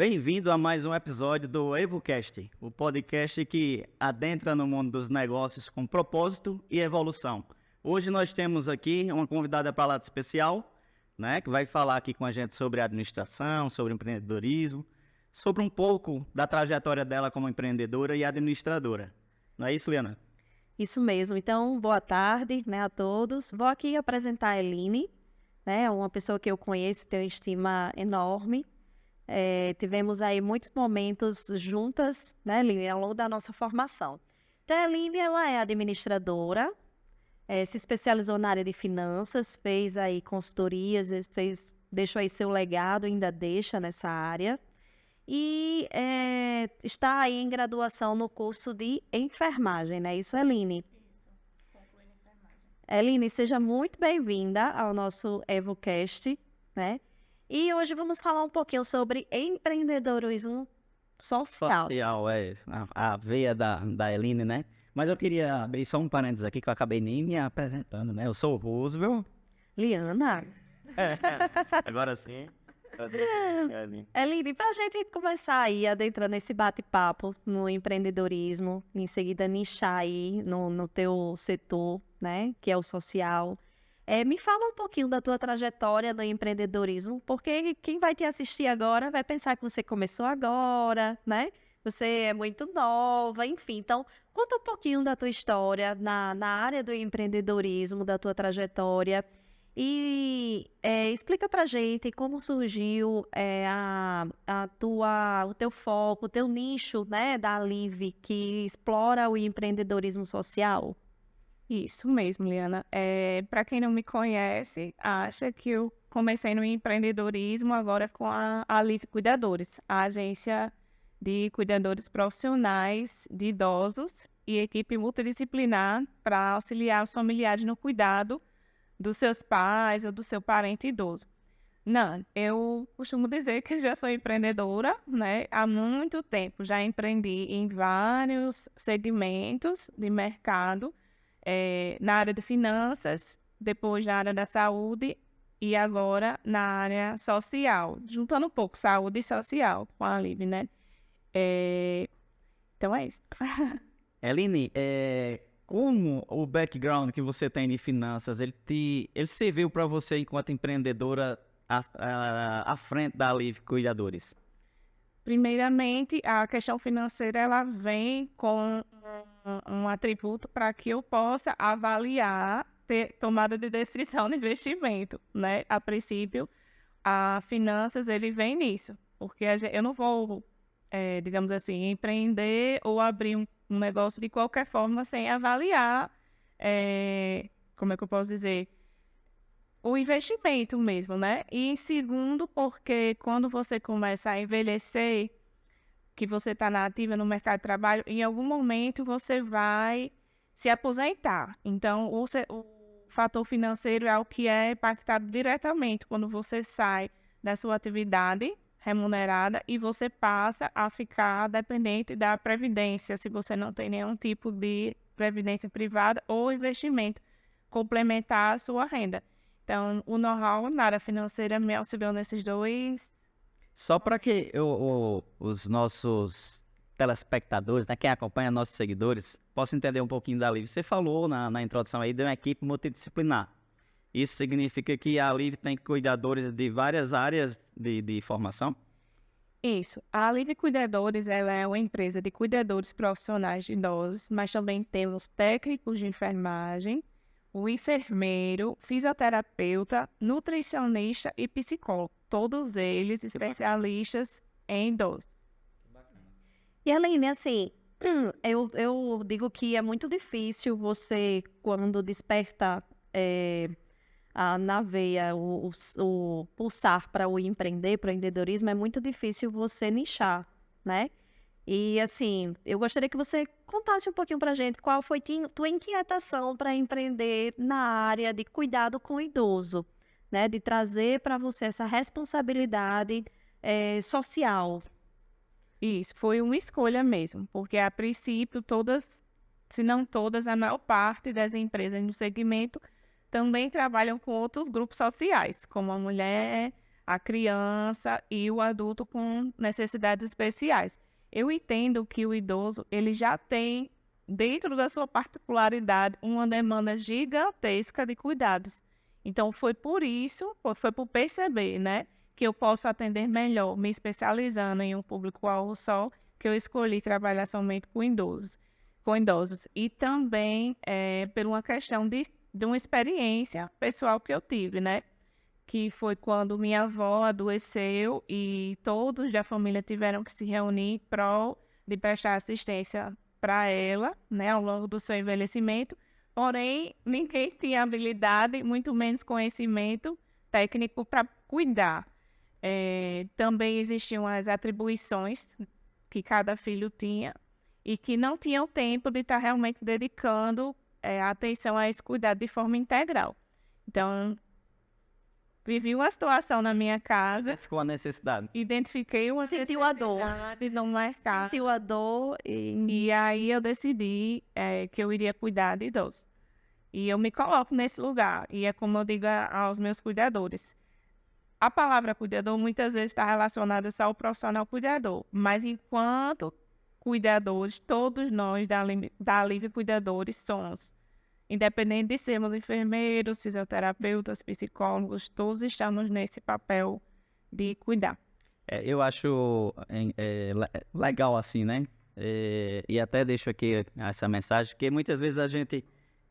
Bem-vindo a mais um episódio do EvoCast, o podcast que adentra no mundo dos negócios com propósito e evolução. Hoje nós temos aqui uma convidada para lá de especial, né, que vai falar aqui com a gente sobre administração, sobre empreendedorismo, sobre um pouco da trajetória dela como empreendedora e administradora. Não é isso, Liana? Isso mesmo. Então, boa tarde, né, a todos. Vou aqui apresentar a Eline, né, uma pessoa que eu conheço, tenho estima enorme. Tivemos aí muitos momentos juntas, né, Eline, ao longo da nossa formação. Então, a Eline, ela é administradora, se especializou na área de finanças, fez aí consultorias, deixou aí seu legado, ainda deixa nessa área. E está aí em graduação no curso de enfermagem, né? Isso, Eline? Isso, concluindo enfermagem. Eline, seja muito bem-vinda ao nosso EvoCast, né? E hoje vamos falar um pouquinho sobre empreendedorismo social. Social, a veia da Eline, né? Mas eu queria abrir só um parênteses aqui que eu acabei nem me apresentando, né? Eu sou o Roosevelt. Liana. Agora sim. Eline, para a gente começar aí adentrando nesse bate-papo no empreendedorismo, em seguida nichar aí no teu setor, né, que é o social, me fala um pouquinho da tua trajetória no empreendedorismo, porque quem vai te assistir agora vai pensar que você começou agora, né? Você é muito nova, enfim. Então, conta um pouquinho da tua história na área do empreendedorismo, da tua trajetória. E explica pra gente como surgiu o teu foco, o teu nicho, né, da Alive, que explora o empreendedorismo social. Isso mesmo, Liana. Para quem não me conhece, acha que eu comecei no empreendedorismo agora com a Alive Cuidadores, a agência de cuidadores profissionais de idosos e equipe multidisciplinar para auxiliar os familiares no cuidado dos seus pais ou do seu parente idoso. Não, eu costumo dizer que já sou empreendedora, né? Há muito tempo. Já empreendi em vários segmentos de mercado, na área de finanças, depois na área da saúde e agora na área social, juntando um pouco saúde e social com a Alive, né? Então é isso. Eline, como o background que você tem de finanças, ele serviu para você enquanto empreendedora à frente da Alive Cuidadores? Primeiramente, a questão financeira ela vem com um atributo para que eu possa avaliar, ter tomada de decisão de investimento, né? A princípio, a finanças ele vem nisso, porque eu não vou, digamos assim, empreender ou abrir um negócio de qualquer forma sem avaliar, como é que eu posso dizer, o investimento mesmo, né? E em segundo, porque quando você começa a envelhecer, que você está na ativa no mercado de trabalho, em algum momento você vai se aposentar. Então, o fator financeiro é o que é impactado diretamente quando você sai da sua atividade remunerada e você passa a ficar dependente da previdência, se você não tem nenhum tipo de previdência privada ou investimento complementar à sua renda. Então, o know-how na área financeira me auxiliou nesses dois. Só para que os nossos telespectadores, né, quem acompanha nossos seguidores, possam entender um pouquinho da Alive. Você falou na introdução aí de uma equipe multidisciplinar. Isso significa que a Alive tem cuidadores de várias áreas de formação? Isso. A Alive Cuidadores ela é uma empresa de cuidadores profissionais de idosos, mas também temos técnicos de enfermagem, o enfermeiro, fisioterapeuta, nutricionista e psicólogo. Todos eles especialistas em idosos. E Aline, assim, eu digo que é muito difícil você, quando desperta na veia o pulsar para o empreendedorismo, é muito difícil você nichar, né? E, assim, eu gostaria que você contasse um pouquinho para a gente qual foi tua inquietação para empreender na área de cuidado com o idoso, né? De trazer para você essa responsabilidade social. Isso, foi uma escolha mesmo, porque a princípio todas, se não todas, a maior parte das empresas no segmento também trabalham com outros grupos sociais, como a mulher, a criança e o adulto com necessidades especiais. Eu entendo que o idoso, ele já tem, dentro da sua particularidade, uma demanda gigantesca de cuidados. Então, foi por isso, foi por perceber, né, que eu posso atender melhor, me especializando em um público-alvo só, que eu escolhi trabalhar somente com idosos. E também por uma questão de uma experiência pessoal que eu tive, né? Que foi quando minha avó adoeceu e todos da família tiveram que se reunir em prol de prestar assistência para ela, né, ao longo do seu envelhecimento. Porém, ninguém tinha habilidade, muito menos conhecimento técnico para cuidar. Também existiam as atribuições que cada filho tinha e que não tinham tempo de estar realmente dedicando atenção a esse cuidado de forma integral. Então, vivi uma situação na minha casa. Ficou a necessidade. Identifiquei uma Sentiu a dor. necessidade no mercado. Sentiu a dor E aí eu decidi que eu iria cuidar de idosos. E eu me coloco nesse lugar. E é como eu digo aos meus cuidadores. A palavra cuidador muitas vezes está relacionada só ao profissional cuidador. Mas enquanto cuidadores, todos nós da Alívio Cuidadores somos. Independente de sermos enfermeiros, fisioterapeutas, psicólogos, todos estamos nesse papel de cuidar. Eu acho legal assim, né? E até deixo aqui essa mensagem, porque muitas vezes a gente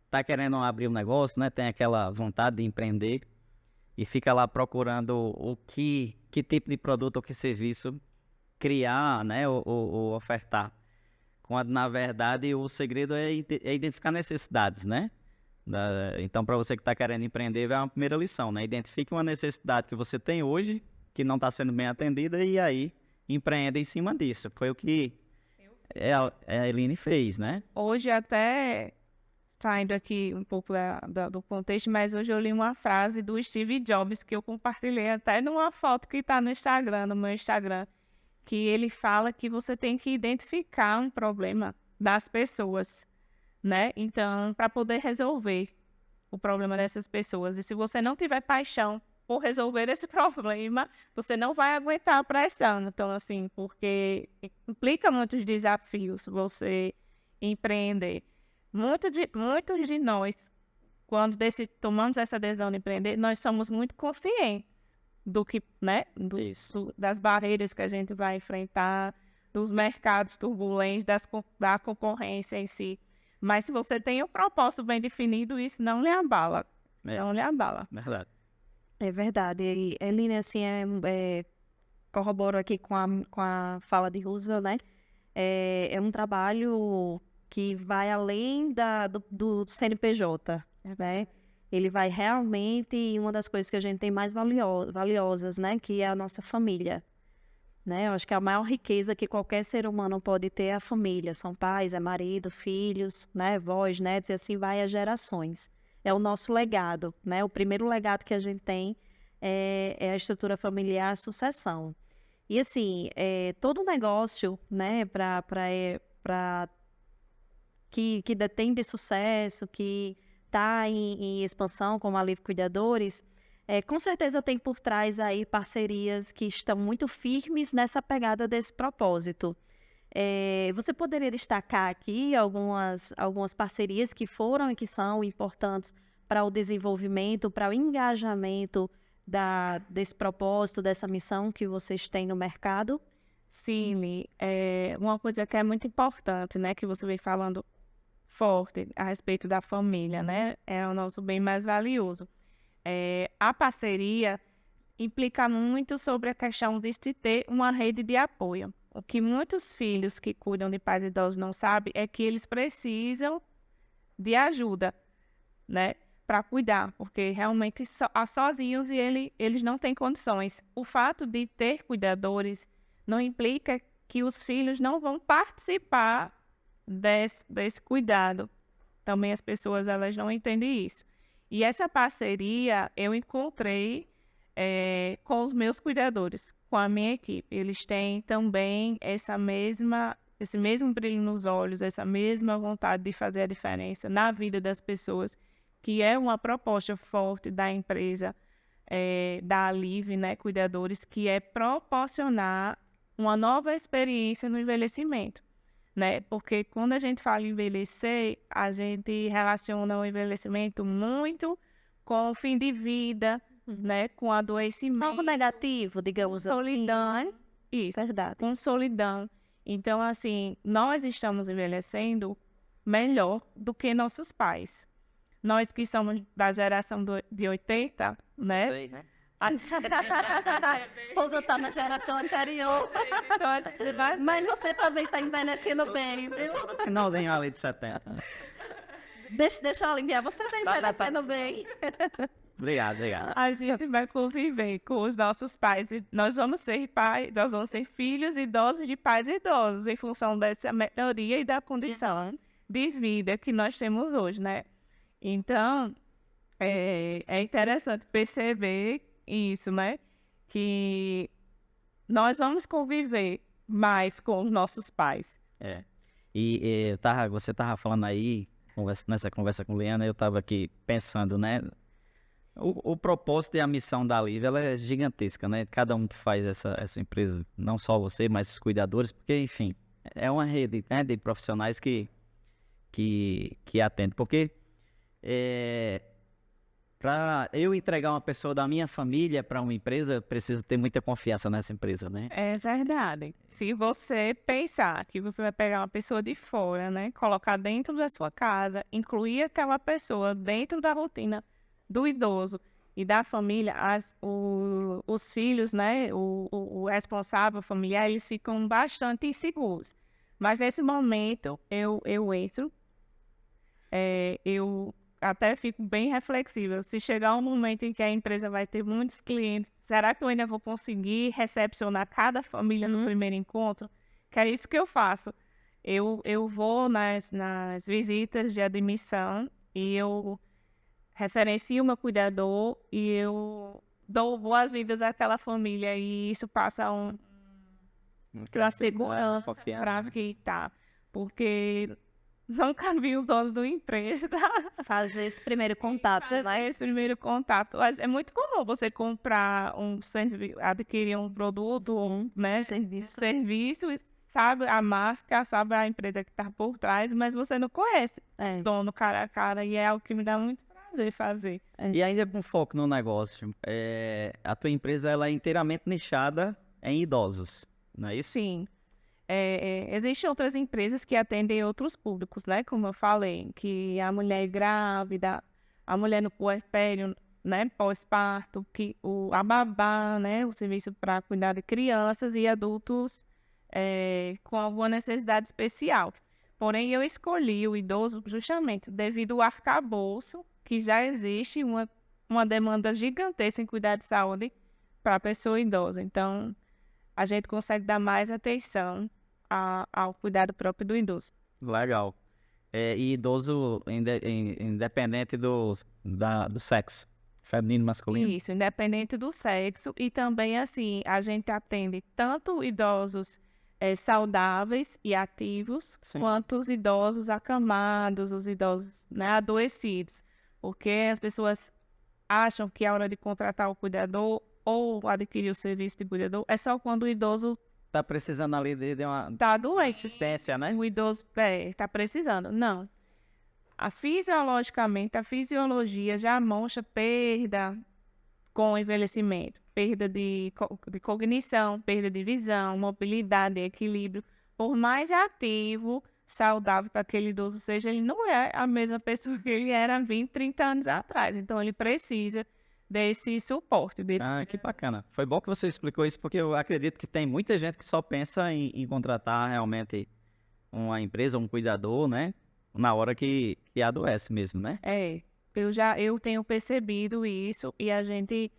está querendo abrir um negócio, né? Tem aquela vontade de empreender e fica lá procurando que tipo de produto ou que serviço criar, né? Ou ofertar. Quando, na verdade, o segredo é identificar necessidades, né? Então, para você que está querendo empreender, é uma primeira lição, né? Identifique uma necessidade que você tem hoje, que não está sendo bem atendida, e aí empreenda em cima disso. Foi o que a Eline fez, né? Hoje até, saindo aqui um pouco do contexto, mas hoje eu li uma frase do Steve Jobs, que eu compartilhei até numa foto que está no meu Instagram, que ele fala que você tem que identificar um problema das pessoas, né? Então, para poder resolver o problema dessas pessoas. E se você não tiver paixão por resolver esse problema, você não vai aguentar a pressão. Então, assim, porque implica muitos desafios você empreender. Muitos de nós, quando tomamos essa decisão de empreender, nós somos muito conscientes do que, né, das barreiras que a gente vai enfrentar, dos mercados turbulentos, da concorrência em si. Mas se você tem um propósito bem definido, isso não lhe abala. Não lhe abala. Verdade. É verdade. E, Eline, assim, corroboro aqui com a fala de Roosevelt, né? É um trabalho que vai além do CNPJ, né? Ele vai realmente em uma das coisas que a gente tem mais valiosas, né? Que é a nossa família, né? Eu acho que a maior riqueza que qualquer ser humano pode ter é a família. São pais, é marido, filhos, né? Avós, netos, e assim vai as gerações. É o nosso legado, né? O primeiro legado que a gente tem é a estrutura familiar, a sucessão. E assim, todo negócio, né? Que detém de sucesso, que está em expansão, como a Alívio Cuidadores, com certeza tem por trás aí parcerias que estão muito firmes nessa pegada desse propósito. Você poderia destacar aqui algumas parcerias que foram e que são importantes para o desenvolvimento, para o engajamento desse propósito, dessa missão que vocês têm no mercado? Sim, uma coisa que é muito importante, né, que você vem falando forte a respeito da família, né? É o nosso bem mais valioso. A parceria implica muito sobre a questão de se ter uma rede de apoio. O que muitos filhos que cuidam de pais idosos não sabem é que eles precisam de ajuda, né? Para cuidar, porque realmente sozinhos eles não têm condições. O fato de ter cuidadores não implica que os filhos não vão participar desse cuidado. Também as pessoas elas não entendem isso. E essa parceria eu encontrei com os meus cuidadores, com a minha equipe. Eles têm também esse mesmo brilho nos olhos, essa mesma vontade de fazer a diferença na vida das pessoas, que é uma proposta forte da empresa da Alive, né, Cuidadores, que é proporcionar uma nova experiência no envelhecimento, né? Porque quando a gente fala em envelhecer, a gente relaciona o envelhecimento muito com o fim de vida, né, com adoecimento, Algo negativo, digamos assim. solidão, Né? isso, Verdade. com solidão. Então, assim, nós estamos envelhecendo melhor do que nossos pais. Nós que somos da geração de 80, né? Sei, né? Pousa tá na geração anterior. Mas você também está envelhecendo bem, viu? Só do finalzinho ali de 70. Deixa eu aliviar, você está envelhecendo bem. Obrigado, obrigado. A gente vai conviver com os nossos pais. E nós vamos ser pais, nós vamos ser filhos idosos de pais idosos, em função dessa melhoria e da condição de vida que nós temos hoje, né? Então, é interessante perceber isso, né? Que nós vamos conviver mais com os nossos pais. É. E você tava falando aí, nessa conversa com Liana, eu tava aqui pensando, né? O propósito e a missão da Alive, ela é gigantesca, né? Cada um que faz essa empresa, não só você, mas os cuidadores, porque, enfim, é uma rede, né, de profissionais que atendem. Porque para eu entregar uma pessoa da minha família para uma empresa, preciso ter muita confiança nessa empresa, né? É verdade. Se você pensar que você vai pegar uma pessoa de fora, né, colocar dentro da sua casa, incluir aquela pessoa dentro da rotina do idoso e da família, os filhos, né, o responsável familiar, eles ficam bastante inseguros. Mas nesse momento, eu entro, eu até fico bem reflexiva. Se chegar um momento em que a empresa vai ter muitos clientes, será que eu ainda vou conseguir recepcionar cada família no primeiro encontro? Que é isso que eu faço. Eu vou nas visitas de admissão e eu referencio o meu cuidador e eu dou boas-vindas àquela família e isso passa uma segurança para que tá. Porque nunca vi o dono da empresa Fazer esse primeiro contato, né? esse primeiro contato. É muito comum você comprar adquirir um produto, né? Serviço, sabe a marca, sabe a empresa que está por trás, mas você não conhece o dono cara a cara e é algo que me dá muito prazer fazer. E ainda com foco no negócio, a tua empresa ela é inteiramente nichada em idosos, não é isso? Sim. Existem outras empresas que atendem outros públicos, né? Como eu falei, que a mulher grávida, a mulher no puerpério, né? Pós-parto, a babá, né? O serviço para cuidar de crianças e adultos com alguma necessidade especial. Porém, eu escolhi o idoso justamente devido ao arcabouço, que já existe uma demanda gigantesca em cuidar de saúde para a pessoa idosa. Então, a gente consegue dar mais atenção ao cuidado próprio do idoso. Legal. E idoso independente do sexo, feminino, masculino? Isso, independente do sexo. E também, assim, a gente atende tanto idosos saudáveis e ativos, Sim. quanto os idosos acamados, os idosos, né, adoecidos. Porque as pessoas acham que a hora de contratar o cuidador ou adquirir o serviço de cuidador é só quando o idoso Tá precisando ali de uma está doente. assistência, né? O idoso está precisando. Não. Fisiologicamente, a fisiologia já mostra perda com o envelhecimento. Perda de cognição, perda de visão, mobilidade, equilíbrio. Por mais ativo, saudável que aquele idoso seja, ele não é a mesma pessoa que ele era 20, 30 anos atrás. Então, ele precisa desse suporte. Que bacana. Foi bom que você explicou isso, porque eu acredito que tem muita gente que só pensa em contratar realmente uma empresa, um cuidador, né? Na hora que adoece mesmo, né? Eu tenho percebido isso e a gente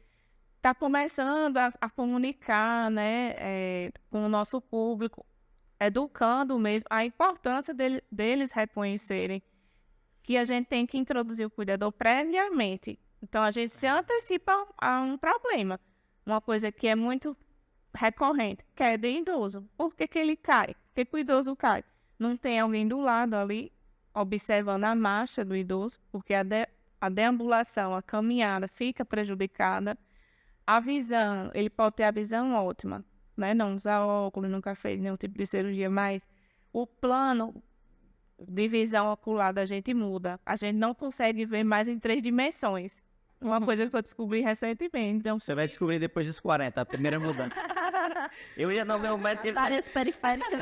está começando a comunicar, né, com o nosso público, educando mesmo a importância deles reconhecerem que a gente tem que introduzir o cuidador previamente. Então, a gente se antecipa a um problema. Uma coisa que é muito recorrente, que é de idoso. Por que ele cai? Por que o idoso cai? Não tem alguém do lado ali, observando a marcha do idoso, porque a deambulação, a caminhada fica prejudicada. A visão, ele pode ter a visão ótima, né? Não usar óculos, nunca fez nenhum tipo de cirurgia, mas o plano de visão ocular da gente muda. A gente não consegue ver mais em 3 dimensões. Uma coisa que eu descobri recentemente. Então, Você vai descobrir depois dos 40, a primeira mudança. Eu ia no meu médico, Várias periféricas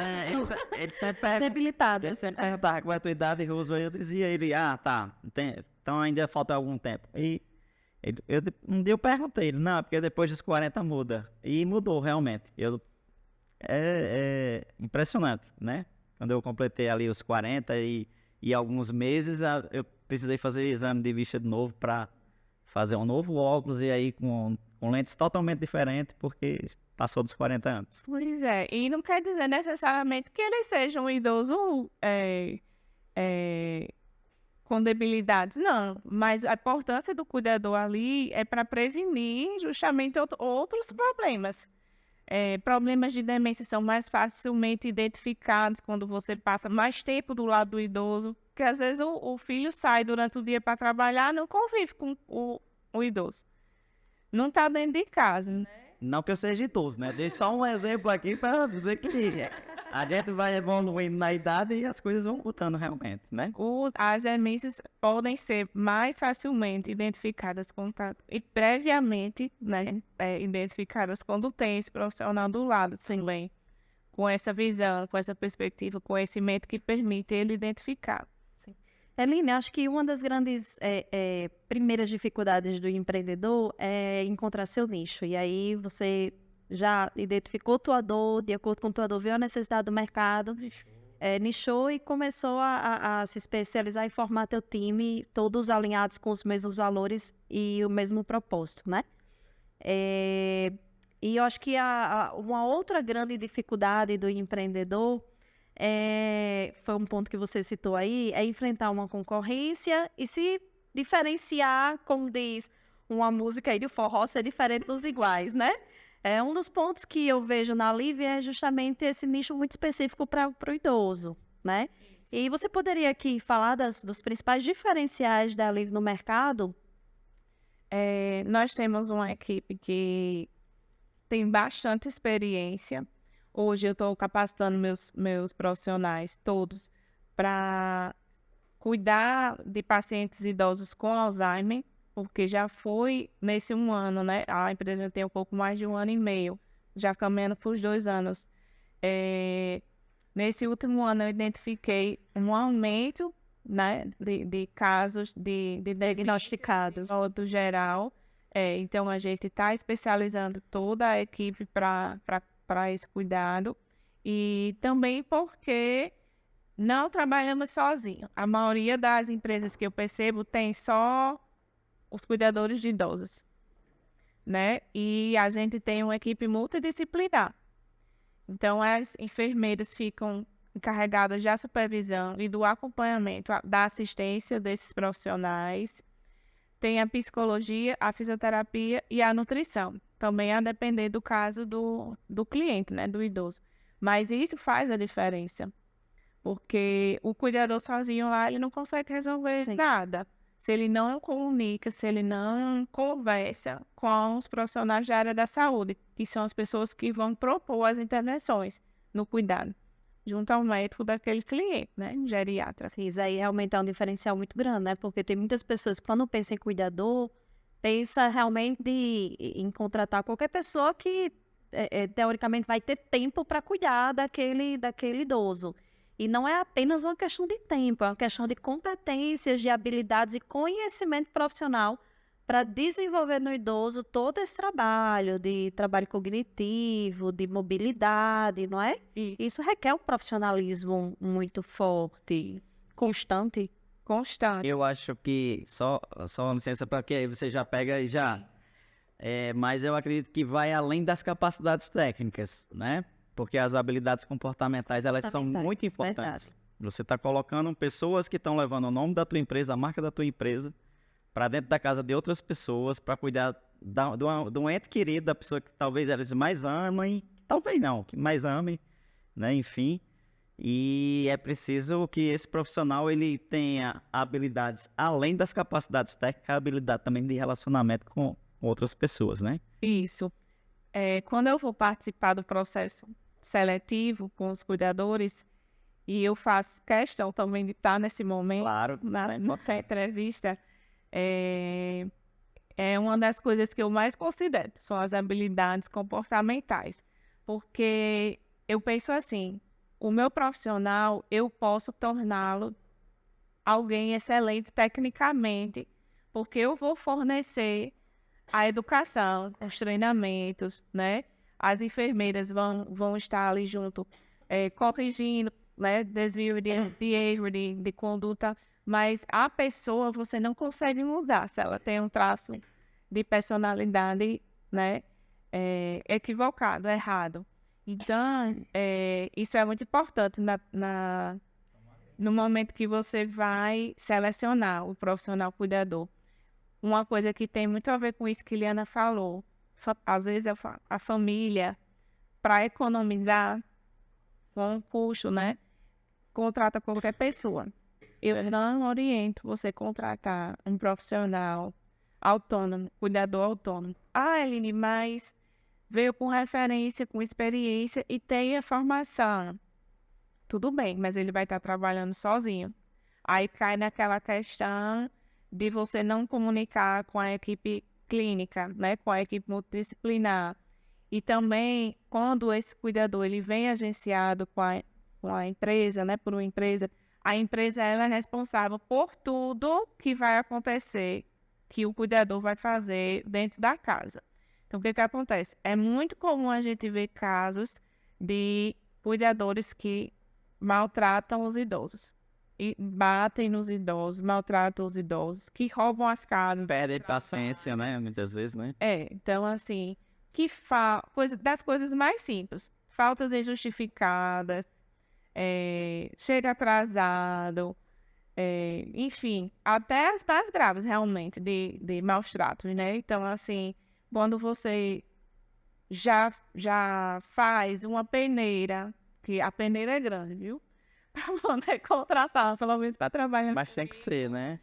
ele sempre perguntava, debilitadas. qual é a tua idade, Roosevelt, eu dizia, tá, então ainda falta algum tempo. E um dia eu perguntei, ele, não, porque depois dos 40 muda. E mudou, realmente. É impressionante, né? Quando eu completei ali os 40 e alguns meses, eu precisei fazer exame de vista de novo para fazer um novo óculos e aí com lentes totalmente diferentes, porque passou dos 40 anos. pois é, e não quer dizer necessariamente que ele seja um idoso com debilidades, não. Mas a importância do cuidador ali é para prevenir justamente outros problemas. Problemas de demência são mais facilmente identificados quando você passa mais tempo do lado do idoso, porque às vezes o filho sai durante o dia para trabalhar, não convive com o idoso. Não está dentro de casa, né? Não que eu seja idoso, né? Dei só um exemplo aqui para dizer que a gente vai evoluindo na idade e as coisas vão mudando realmente, né? As demências podem ser mais facilmente identificadas e previamente, né, identificadas quando tem esse profissional do lado, também, com essa visão, com essa perspectiva, conhecimento que permite ele identificar. Eline, acho que uma das grandes primeiras dificuldades do empreendedor é encontrar seu nicho. E aí você já identificou tua dor, de acordo com tua dor, viu a necessidade do mercado, nichou e começou a se especializar e formar teu time, todos alinhados com os mesmos valores e o mesmo propósito, né? E eu acho que uma outra grande dificuldade do empreendedor foi um ponto que você citou aí, é enfrentar uma concorrência e se diferenciar, como diz uma música aí de forró, ser diferente dos iguais, né? Um dos pontos que eu vejo na Livre é justamente esse nicho muito específico para o idoso, né? E você poderia aqui falar dos principais diferenciais da Livre no mercado? Nós temos uma equipe que tem bastante experiência. Hoje eu estou capacitando meus profissionais todos para cuidar de pacientes idosos com Alzheimer, porque já foi nesse 1 ano, né? A empresa tem um pouco mais de 1 ano e meio, já caminhando para os 2 anos. Nesse último ano eu identifiquei um aumento, né, de casos de Diagnosticados. de modo geral. Então a gente está especializando toda a equipe para esse cuidado, e também porque não trabalhamos sozinhos. A maioria das empresas que eu percebo tem só os cuidadores de idosos, né? E a gente tem uma equipe multidisciplinar. Então as enfermeiras ficam encarregadas da supervisão e do acompanhamento, da assistência desses profissionais. Tem a psicologia, a fisioterapia e a nutrição. Também a depender do caso do cliente, né, do idoso. Mas isso faz a diferença, porque o cuidador sozinho lá, ele não consegue resolver nada. Se ele não comunica, se ele não conversa com os profissionais da área da saúde, que são as pessoas que vão propor as intervenções no cuidado, junto ao médico daquele cliente, né, geriatra. Sim, isso aí realmente é um diferencial muito grande, né? Porque tem muitas pessoas que, quando pensam em cuidador, pensa realmente em contratar qualquer pessoa que, teoricamente, vai ter tempo para cuidar daquele idoso. E não é apenas uma questão de tempo, é uma questão de competências, de habilidades e conhecimento profissional para desenvolver no idoso todo esse trabalho, de trabalho cognitivo, de mobilidade, não é? Isso requer um profissionalismo muito forte, constante. Eu acho que, só uma licença para que aí você já pega e já... mas eu acredito que vai além das capacidades técnicas, né? Porque as habilidades comportamentais, elas são muito importantes. Verdade. Você está colocando pessoas que estão levando o nome da tua empresa, a marca da tua empresa, para dentro da casa de outras pessoas, para cuidar de um ente querido, da pessoa que talvez eles mais amem, talvez não, que mais amem, né? Enfim, e é preciso que esse profissional ele tenha habilidades, além das capacidades técnicas, a habilidade também de relacionamento outras pessoas, né? Isso. Quando eu vou participar do processo seletivo com os cuidadores, e eu faço questão também de estar nesse momento, Claro. na entrevista, é uma das coisas que eu mais considero, são as habilidades comportamentais. Porque eu penso assim, o meu profissional, eu posso torná-lo alguém excelente tecnicamente, porque eu vou fornecer a educação, os treinamentos, né? As enfermeiras vão estar ali junto, corrigindo, né? Desvio de erro, de conduta, mas a pessoa você não consegue mudar se ela tem um traço de personalidade, né? Equivocado, errado. Então, isso é muito importante no momento que você vai selecionar o profissional cuidador. Uma coisa que tem muito a ver com isso que Liana falou, às vezes a família, para economizar com o custo, né, contrata qualquer pessoa. Eu não oriento você contratar um profissional autônomo, cuidador autônomo. Eline, mas veio com referência, com experiência e tem a formação. Tudo bem, mas ele vai estar trabalhando sozinho. Aí cai naquela questão de você não comunicar com a equipe clínica, né, com a equipe multidisciplinar. E também, quando esse cuidador ele vem agenciado com a empresa, né, por uma empresa, a empresa ela é responsável por tudo que vai acontecer, que o cuidador vai fazer dentro da casa. Então, o que acontece? É muito comum a gente ver casos de cuidadores que maltratam os idosos. E batem nos idosos, maltratam os idosos, que roubam as casas. Perde a paciência, né? Muitas vezes, né? Então, assim, das coisas mais simples. Faltas injustificadas, chega atrasado, enfim, até as mais graves, realmente, de maus tratos, né? Então, assim, quando você já faz uma peneira, que a peneira é grande, viu? Para poder contratar, pelo menos para trabalhar. Mas tem que ser, né?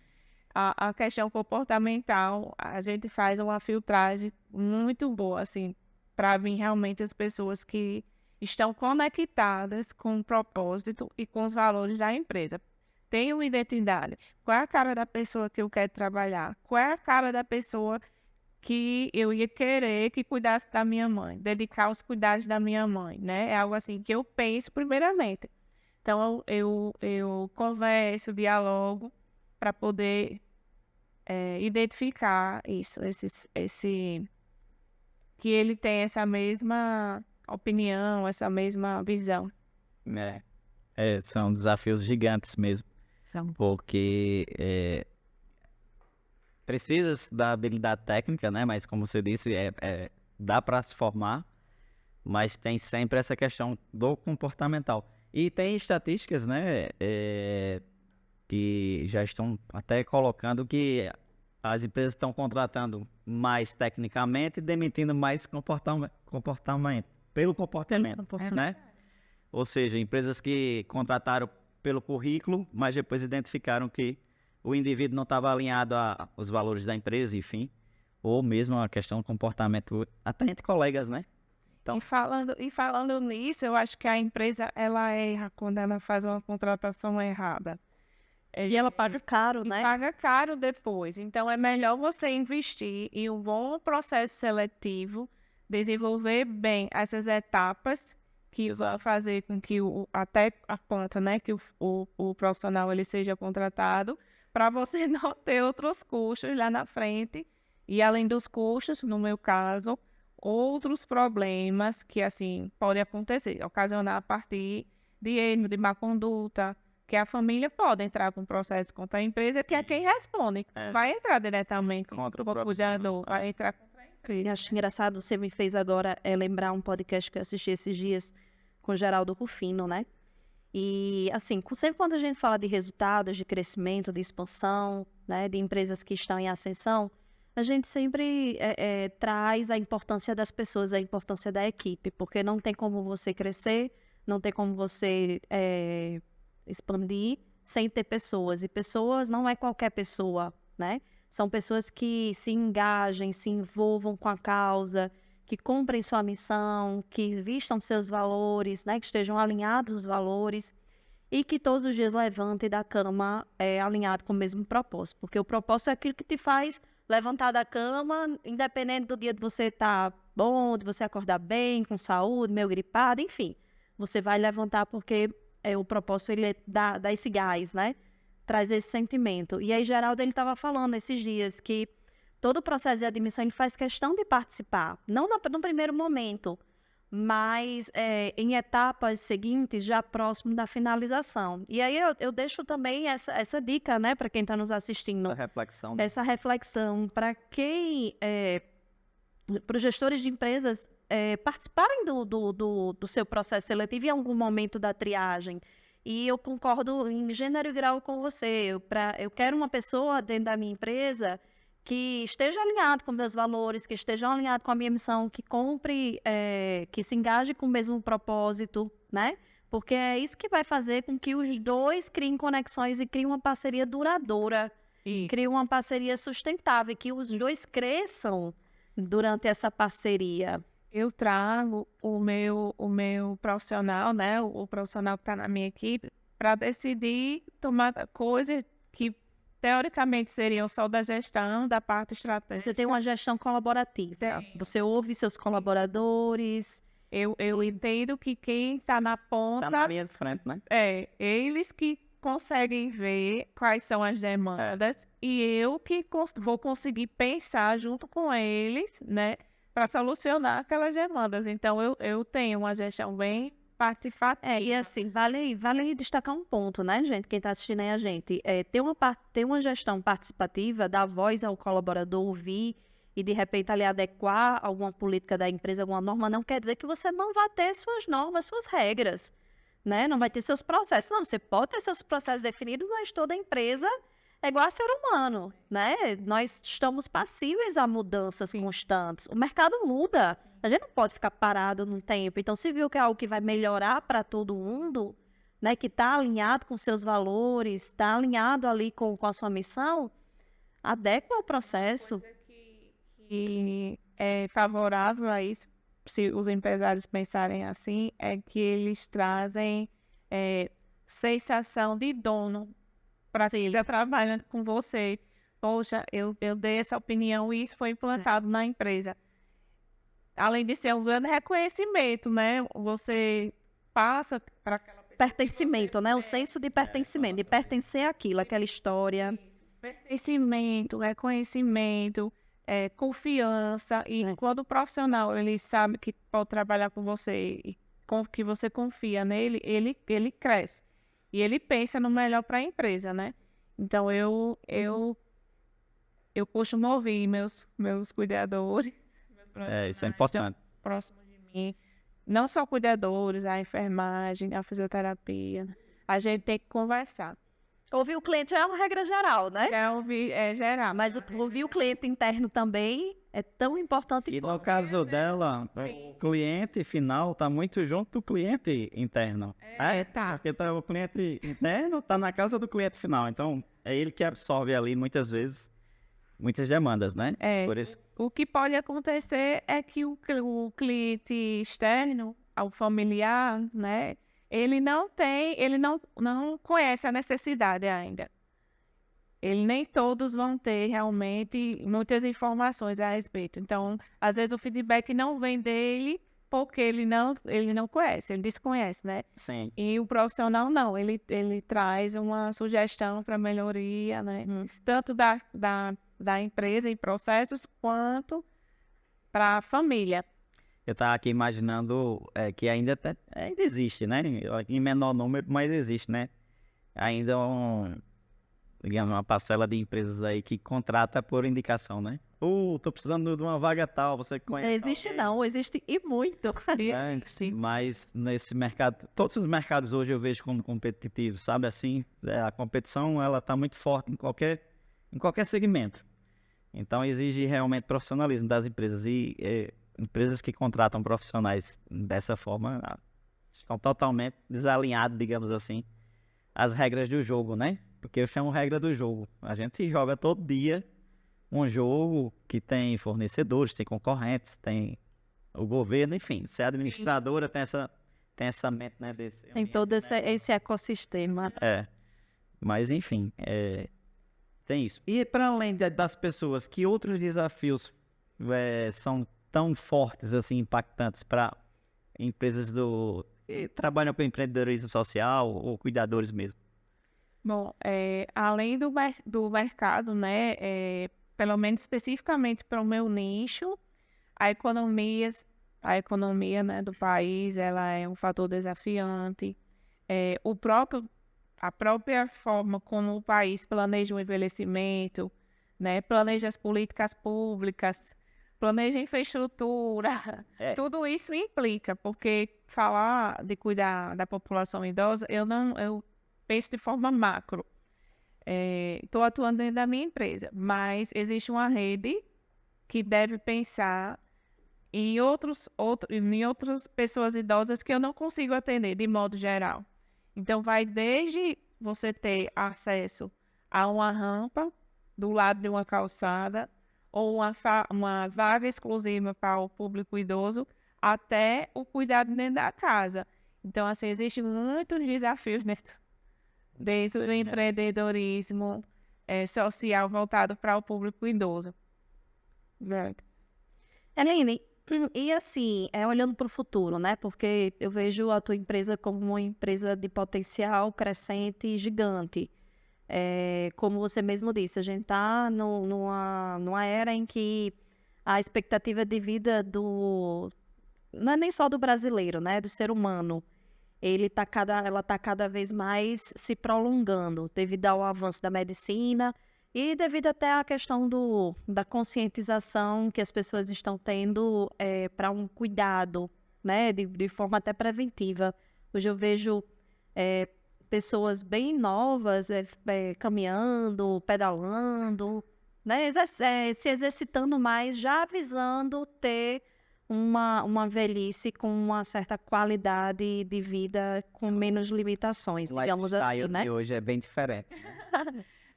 A questão comportamental, a gente faz uma filtragem muito boa, assim, para vir realmente as pessoas que estão conectadas com o propósito e com os valores da empresa. Tem uma identidade. Qual é a cara da pessoa que eu quero trabalhar? Qual é a cara da pessoa que eu ia querer que cuidasse da minha mãe, dedicar os cuidados da minha mãe, né? É algo assim que eu penso primeiramente. Então, eu converso, dialogo para poder identificar isso, que ele tem essa mesma opinião, essa mesma visão. São desafios gigantes mesmo, porque precisa da habilidade técnica, né? Mas como você disse, dá para se formar, mas tem sempre essa questão do comportamental. E tem estatísticas, né, que já estão até colocando que as empresas estão contratando mais tecnicamente e demitindo mais pelo comportamento, né? Ou seja, empresas que contrataram pelo currículo, mas depois identificaram que o indivíduo não estava alinhado aos valores da empresa, enfim, ou mesmo a questão do comportamento, até entre colegas, né? Então... E falando nisso, eu acho que a empresa, ela erra quando ela faz uma contratação errada. E ela paga caro, né? Paga caro depois. Então, é melhor você investir em um bom processo seletivo, desenvolver bem essas etapas que vão fazer com que até a ponta, né, que o profissional ele seja contratado, para você não ter outros custos lá na frente. E além dos custos, no meu caso, outros problemas que, assim, podem acontecer, ocasionar a partir de erro, de má conduta, que a família pode entrar com processo contra a empresa, que é quem responde. Vai entrar diretamente contra o cuidador, vai entrar contra a empresa. Eu acho engraçado, você me fez agora lembrar um podcast que eu assisti esses dias com o Geraldo Rufino, né? E, assim, sempre quando a gente fala de resultados, de crescimento, de expansão, né, de empresas que estão em ascensão, a gente sempre traz a importância das pessoas, a importância da equipe, porque não tem como você crescer, não tem como você expandir sem ter pessoas. E pessoas não é qualquer pessoa, né? São pessoas que se engajem, se envolvam com a causa, que cumprem sua missão, que vistam seus valores, né? Que estejam alinhados os valores e que todos os dias levantem da cama alinhado com o mesmo propósito. Porque o propósito é aquilo que te faz levantar da cama, independente do dia de você estar bom, de você acordar bem, com saúde, meio gripado, enfim. Você vai levantar porque o propósito ele dá esse gás, né? Traz esse sentimento. E aí, Geraldo, ele estava falando esses dias que todo o processo de admissão ele faz questão de participar. Não no primeiro momento, mas em etapas seguintes, já próximo da finalização. E aí eu deixo também essa dica, né, para quem está nos assistindo. Essa reflexão para quem, para os gestores de empresas participarem do seu processo seletivo em algum momento da triagem. E eu concordo em gênero e grau com você. Eu quero uma pessoa dentro da minha empresa que esteja alinhado com meus valores, que esteja alinhado com a minha missão, que cumpre, que se engaje com o mesmo propósito, né? Porque é isso que vai fazer com que os dois criem conexões e criem uma parceria duradoura, criem uma parceria sustentável, que os dois cresçam durante essa parceria. Eu trago o meu profissional, né? O profissional que está na minha equipe, para decidir tomar coisas que teoricamente seriam só da gestão, da parte estratégica. Você tem uma gestão colaborativa. Você ouve seus colaboradores. Eu entendo que quem está na ponta... Está na linha de frente, né? Eles que conseguem ver quais são as demandas e eu que vou conseguir pensar junto com eles, né? Para solucionar aquelas demandas. Então, eu tenho uma gestão bem participativa. E assim, vale destacar um ponto, né, gente? Quem está assistindo aí a gente. Ter uma gestão participativa, dar voz ao colaborador, ouvir e, de repente, ali adequar alguma política da empresa, alguma norma, não quer dizer que você não vai ter suas normas, suas regras, né? Não vai ter seus processos. Não, você pode ter seus processos definidos, mas toda empresa é igual a ser humano, né? Nós estamos passíveis a mudanças constantes. O mercado muda. A gente não pode ficar parado no tempo. Então, se viu que é algo que vai melhorar para todo mundo, né? Que está alinhado com seus valores, está alinhado ali com a sua missão, adequa o processo. Uma coisa que é favorável a isso, se os empresários pensarem assim, é que eles trazem sensação de dono para quem está trabalhando com você. Poxa, eu dei essa opinião e isso foi implantado na empresa. Além de ser um grande reconhecimento, né? Você passa para aquela pessoa... Pertencimento, né? O senso de pertencimento, de pertencer àquilo, àquela história. Pertencimento, reconhecimento, confiança. E quando o profissional ele sabe que pode trabalhar com você e que você confia nele, ele cresce. E ele pensa no melhor para a empresa, né? Então, eu costumo ouvir meus cuidadores. Isso é importante. Próximo de mim. Não só cuidadores, a enfermagem, a fisioterapia. A gente tem que conversar. Ouvir o cliente é uma regra geral, né? Já ouvir geral. Mas ouvir o cliente interno também é tão importante. E no caso dela, o cliente final está muito junto do cliente interno. Tá. Porque o cliente interno está na casa do cliente final. Então, é ele que absorve ali, muitas vezes, muitas demandas, né? Por isso... O que pode acontecer é que o cliente externo, o familiar, né? Ele não conhece a necessidade ainda. Nem todos vão ter realmente muitas informações a respeito. Então, às vezes o feedback não vem dele porque ele não conhece, ele desconhece, né? Sim. E o profissional não, ele traz uma sugestão para melhoria, né? Tanto da empresa e processos quanto para a família. Eu estava aqui imaginando que ainda existe, né? Em menor número, mas existe, né? Ainda digamos, uma parcela de empresas aí que contrata por indicação, né? Tô precisando de uma vaga tal, você conhece Existe alguém? não, existe e muito. Sim. Mas nesse mercado, todos os mercados hoje eu vejo como competitivos, sabe? Assim, a competição, ela tá muito forte em qualquer segmento. Então, exige realmente profissionalismo das empresas. E empresas que contratam profissionais dessa forma estão totalmente desalinhadas, digamos assim, às regras do jogo, né? Porque eu chamo regra do jogo. A gente joga todo dia um jogo que tem fornecedores, tem concorrentes, tem o governo, enfim, ser administradora tem essa mente, né, desse Tem ambiente todo de esse negócio. ecossistema. Mas enfim, tem isso. E para além das pessoas, que outros desafios são tão fortes, assim, impactantes para empresas que trabalham com empreendedorismo social ou cuidadores mesmo? Bom, além do mercado, né, pelo menos especificamente para o meu nicho, a economia, né, do país, ela é um fator desafiante. A própria forma como o país planeja o envelhecimento, né, planeja as políticas públicas, planeja a infraestrutura, tudo isso implica, porque falar de cuidar da população idosa, eu penso de forma macro. Estou atuando dentro da minha empresa, mas existe uma rede que deve pensar em outras pessoas idosas que eu não consigo atender de modo geral. Então, vai desde você ter acesso a uma rampa do lado de uma calçada ou uma vaga exclusiva para o público idoso, até o cuidado dentro da casa. Então, assim, existem muitos desafios dentro do empreendedorismo social voltado para o público idoso. Eline, e assim, olhando para o futuro, né? Porque eu vejo a tua empresa como uma empresa de potencial crescente e gigante. Como você mesmo disse, a gente está numa era em que a expectativa de vida não é nem só do brasileiro, né? Do ser humano. Ela está cada vez mais se prolongando devido ao avanço da medicina e devido até à questão da conscientização que as pessoas estão tendo para um cuidado, né, de forma até preventiva. Hoje eu vejo pessoas bem novas caminhando, pedalando, né, se exercitando mais, já visando ter uma velhice com uma certa qualidade de vida, com menos limitações, digamos assim, né? De hoje é bem diferente.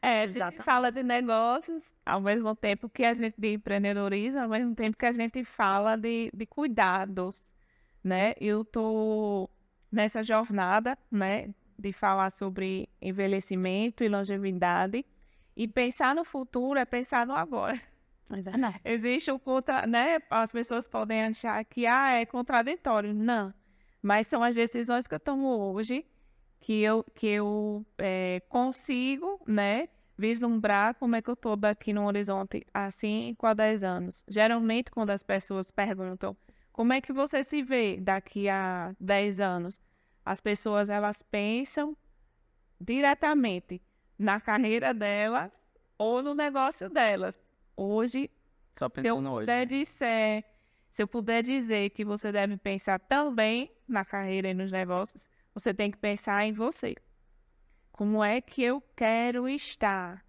A gente fala de negócios, ao mesmo tempo que a gente de empreendedorismo, ao mesmo tempo que a gente fala de cuidados, né? Eu tô nessa jornada, né, de falar sobre envelhecimento e longevidade, e pensar no futuro é pensar no agora. Existe né? As pessoas podem achar que é contraditório. Não. Mas são as decisões que eu tomo hoje que eu consigo, né, vislumbrar como é que eu estou daqui no horizonte há 5 a 10 anos. Geralmente, quando as pessoas perguntam como é que você se vê daqui a 10 anos, as pessoas elas pensam diretamente na carreira delas ou no negócio delas. Hoje, Só pensando hoje. Se eu puder dizer que você deve pensar também na carreira e nos negócios, você tem que pensar em você. Como é que eu quero estar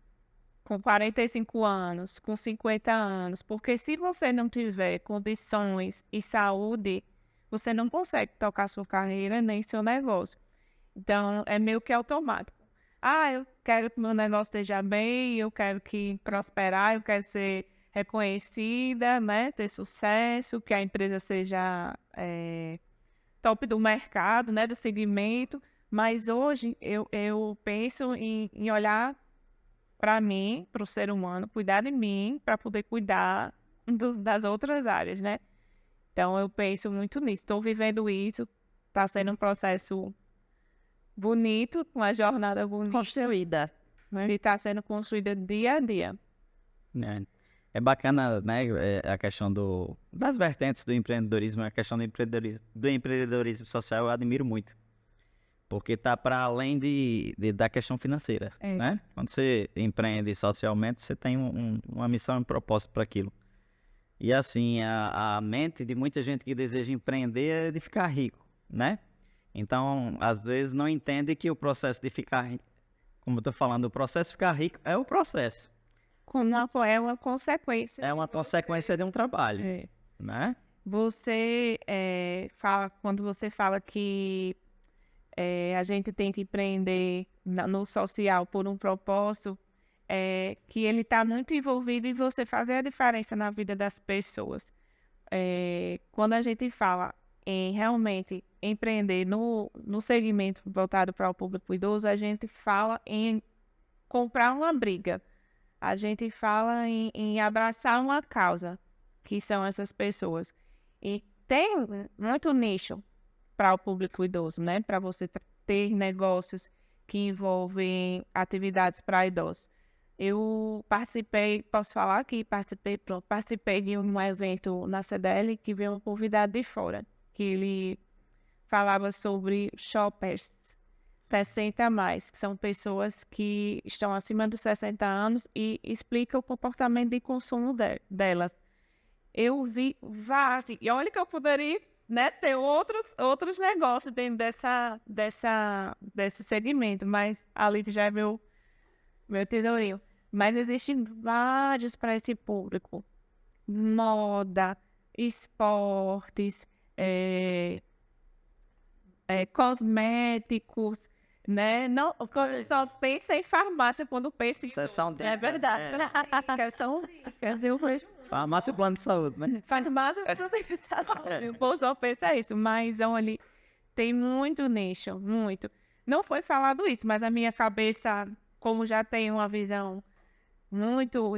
com 45 anos, com 50 anos? Porque se você não tiver condições e saúde, você não consegue tocar sua carreira nem seu negócio. Então, é meio que automático. Eu quero que meu negócio esteja bem, eu quero que prosperar, eu quero ser reconhecida, né, ter sucesso, que a empresa seja top do mercado, né, do segmento. Mas hoje eu penso em olhar para mim, para o ser humano, cuidar de mim, para poder cuidar das outras áreas, né? Então eu penso muito nisso. Estou vivendo isso, está sendo um processo bonito, uma jornada bonita. Construída. E está sendo construída dia a dia. É bacana, né, a questão das vertentes do empreendedorismo, a questão do empreendedorismo social eu admiro muito. Porque tá para além da questão financeira, né? Quando você empreende socialmente, você tem uma missão e um propósito para aquilo. E assim, a mente de muita gente que deseja empreender é de ficar rico, né? Então, às vezes não entende que o processo de ficar rico, como eu tô falando, o processo de ficar rico é o processo. É uma consequência. É uma consequência de um trabalho, né? Você quando você fala que a gente tem que empreender no social por um propósito, que ele está muito envolvido em você fazer a diferença na vida das pessoas. Quando a gente fala em realmente empreender no segmento voltado para o público idoso, a gente fala em comprar uma briga. A gente fala em abraçar uma causa, que são essas pessoas. E tem muito nicho para o público idoso, né? Para você ter negócios que envolvem atividades para idosos. Eu participei, posso falar aqui, participei de um evento na CDL que veio um convidado de fora, que ele falava sobre shoppers 60 a mais, que são pessoas que estão acima dos 60 anos e explica o comportamento de consumo delas. Eu vi vários, e olha que eu poderia, né, ter outros negócios dentro desse segmento, mas ali já é meu tesourinho. Mas existem vários para esse público. Moda, esportes, cosméticos, né? Não, só pensa em farmácia quando pensa em... Sessão de... É verdade. São dicas, eu vejo. Farmácia e plano de saúde, né? Farmácia, o povo só pensa isso, mas olha, tem muito nicho, muito. Não foi falado isso, mas a minha cabeça, como já tem uma visão muito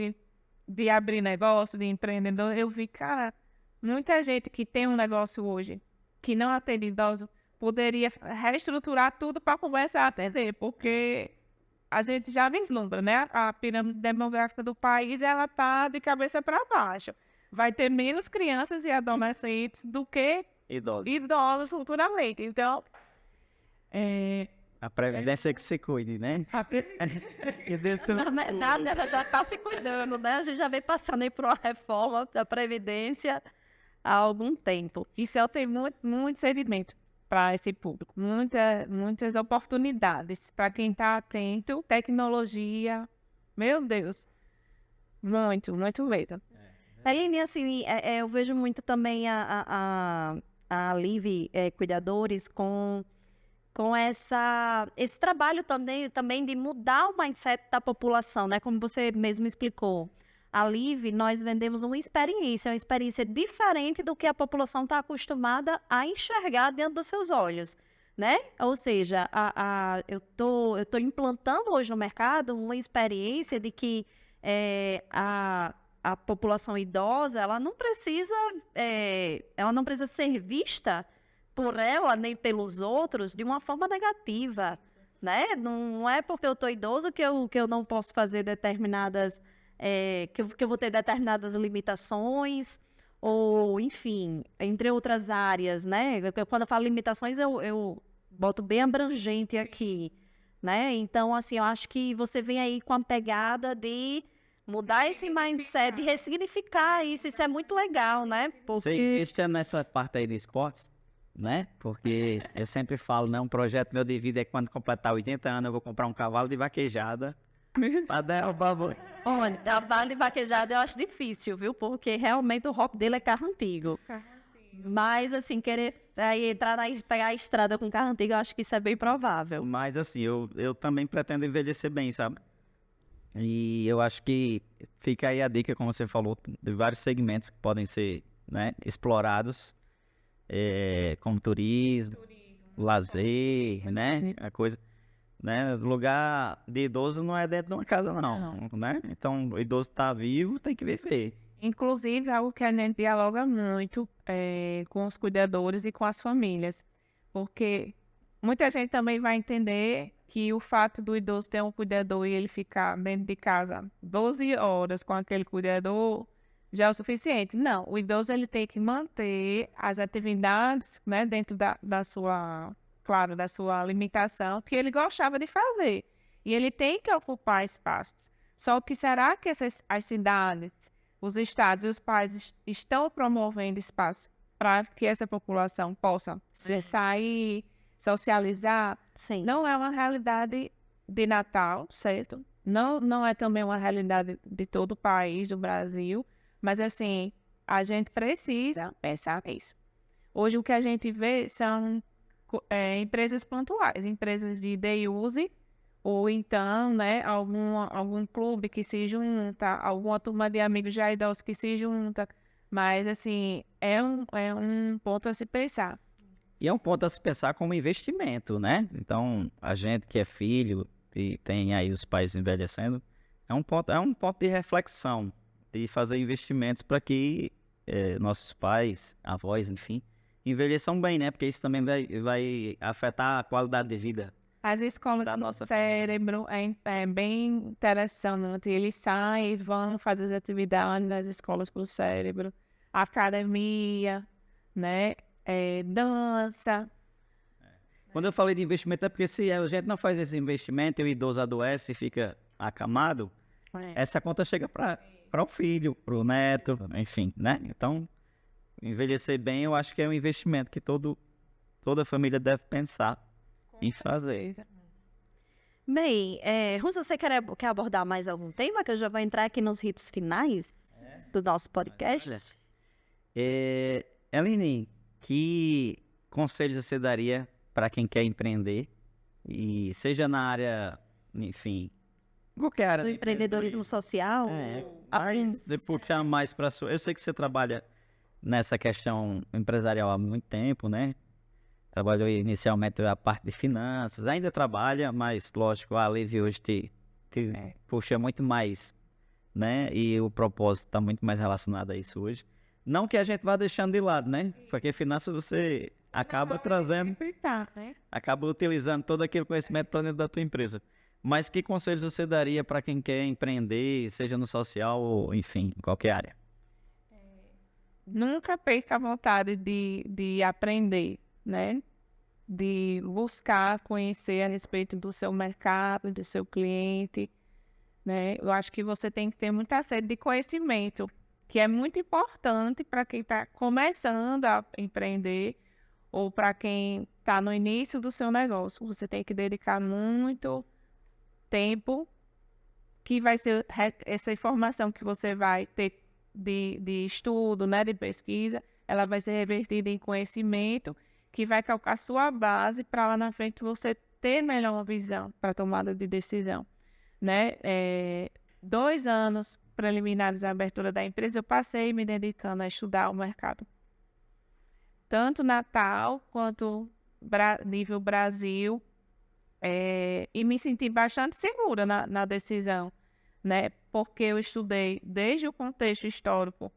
de abrir negócio, de empreendedor, eu vi, cara, muita gente que tem um negócio hoje, que não atende idoso, poderia reestruturar tudo para começar a atender, porque a gente já vislumbra, né? A pirâmide demográfica do país, ela está de cabeça para baixo. Vai ter menos crianças e adolescentes do que idosos futuramente. Então, a previdência é que se cuide, né? Na verdade, ela já está se cuidando, né? A gente já vem passando aí por uma reforma da Previdência há algum tempo. Isso tem muito segmento para esse público, muitas oportunidades para quem está atento, tecnologia, meu Deus, muito mesmo. Eline, assim, eu vejo muito também a Live Cuidadores com esse trabalho também de mudar o mindset da população, né? Como você mesmo explicou. A Live, nós vendemos uma experiência diferente do que a população está acostumada a enxergar dentro dos seus olhos, né? Ou seja, eu tô implantando hoje no mercado uma experiência de que a população idosa, ela não precisa ser vista por ela nem pelos outros de uma forma negativa, né? Não é porque eu estou idoso que eu não posso fazer determinadas... que eu vou ter determinadas limitações, ou, enfim, entre outras áreas, né? Quando eu falo limitações, eu boto bem abrangente aqui, né? Então, assim, eu acho que você vem aí com a pegada de mudar esse mindset, de ressignificar isso é muito legal, né? Porque... Você está nessa parte aí de esportes, né? Porque eu sempre falo, né? Um projeto meu de vida é quando completar 80 anos, eu vou comprar um cavalo de vaquejada para derrubar... Olha, cavalo de vaquejada eu acho difícil, viu? Porque realmente o rock dele é carro antigo. Mas, assim, querer pegar a estrada com carro antigo, eu acho que isso é bem provável. Mas, assim, eu também pretendo envelhecer bem, sabe? E eu acho que fica aí a dica, como você falou, de vários segmentos que podem ser, né, explorados, como turismo, lazer, né? A coisa... Né? Lugar de idoso não é dentro de uma casa, não. Né? Então, o idoso está vivo, tem que viver. Inclusive, algo que a gente dialoga muito com os cuidadores e com as famílias. Porque muita gente também vai entender que o fato do idoso ter um cuidador e ele ficar dentro de casa 12 horas com aquele cuidador já é o suficiente. Não, o idoso ele tem que manter as atividades, né, dentro da sua... claro, da sua limitação, que ele gostava de fazer. E ele tem que ocupar espaços. Só que será que as cidades, os estados e os países estão promovendo espaços para que essa população possa sair, socializar? Sim. Não é uma realidade de Natal, certo? Não é também uma realidade de todo o país, do Brasil, mas assim, a gente precisa pensar nisso. Hoje o que a gente vê são empresas pontuais, empresas de day use, ou então, né, algum clube que se junta, alguma turma de amigos já idosos que se junta, mas, assim, é um ponto a se pensar. E é um ponto a se pensar como investimento, né? Então, a gente que é filho e tem aí os pais envelhecendo, é um ponto de reflexão, de fazer investimentos para que nossos pais, avós, enfim, envelheçam bem, né? Porque isso também vai afetar a qualidade de vida As escolas da do nossa cérebro é bem interessante. Eles saem e vão fazer as atividades nas escolas para o cérebro, academia, né? Dança. Quando eu falei de investimento, é porque se a gente não faz esse investimento e o idoso adoece e fica acamado, essa conta chega para o filho, para o neto, enfim, né? Então, envelhecer bem, eu acho que é um investimento que toda família deve pensar em fazer. Bem, Russo, você quer abordar mais algum tema? Que eu já vou entrar aqui nos ritos finais do nosso podcast. Eline, que conselhos você daria para quem quer empreender? E seja na área, enfim, qualquer área Do do empreendedorismo social. mas de puxar mais para sua. Eu sei que você trabalha nessa questão empresarial há muito tempo, né? Trabalhou inicialmente a parte de finanças, ainda trabalha, mas lógico, a Live hoje te puxa muito mais, né? E o propósito está muito mais relacionado a isso hoje. Não que a gente vá deixando de lado, né? Porque finanças você acaba trazendo, Né? acaba utilizando todo aquele conhecimento para dentro da tua empresa. Mas que conselhos você daria para quem quer empreender, seja no social ou, enfim, em qualquer área? Nunca perca a vontade de aprender, né? De buscar conhecer a respeito do seu mercado, do seu cliente, né? Eu acho que você tem que ter muita sede de conhecimento, que é muito importante para quem está começando a empreender ou para quem está no início do seu negócio. Você tem que dedicar muito tempo, que vai ser essa informação que você vai ter de estudo, né, de pesquisa, ela vai ser revertida em conhecimento, que vai calcar sua base para lá na frente você ter melhor visão para tomada de decisão, né? 2 anos preliminares à abertura da empresa, eu passei me dedicando a estudar o mercado, tanto Natal quanto nível Brasil, e me senti bastante segura na decisão, né? Porque eu estudei desde o contexto histórico